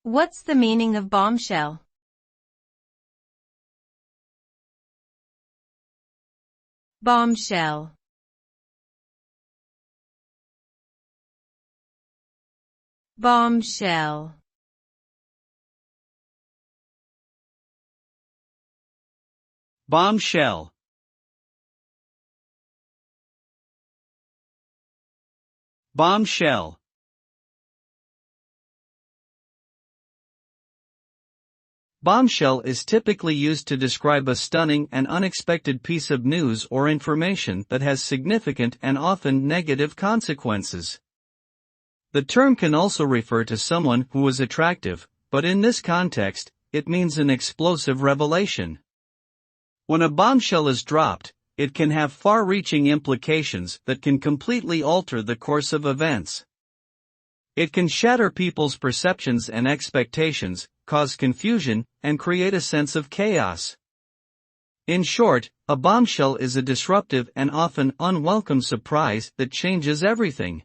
What's the meaning of bombshell? Bombshell. Bombshell. Bombshell. Bombshell. Bombshell is typically used to describe a stunning and unexpected piece of news or information that has significant and often negative consequences. The term can also refer to someone who is attractive, but in this context, it means an explosive revelation. When a bombshell is dropped, it can have far-reaching implications that can completely alter the course of events. It can shatter people's perceptions and expectations, cause confusion, and create a sense of chaos. In short, a bombshell is a disruptive and often unwelcome surprise that changes everything.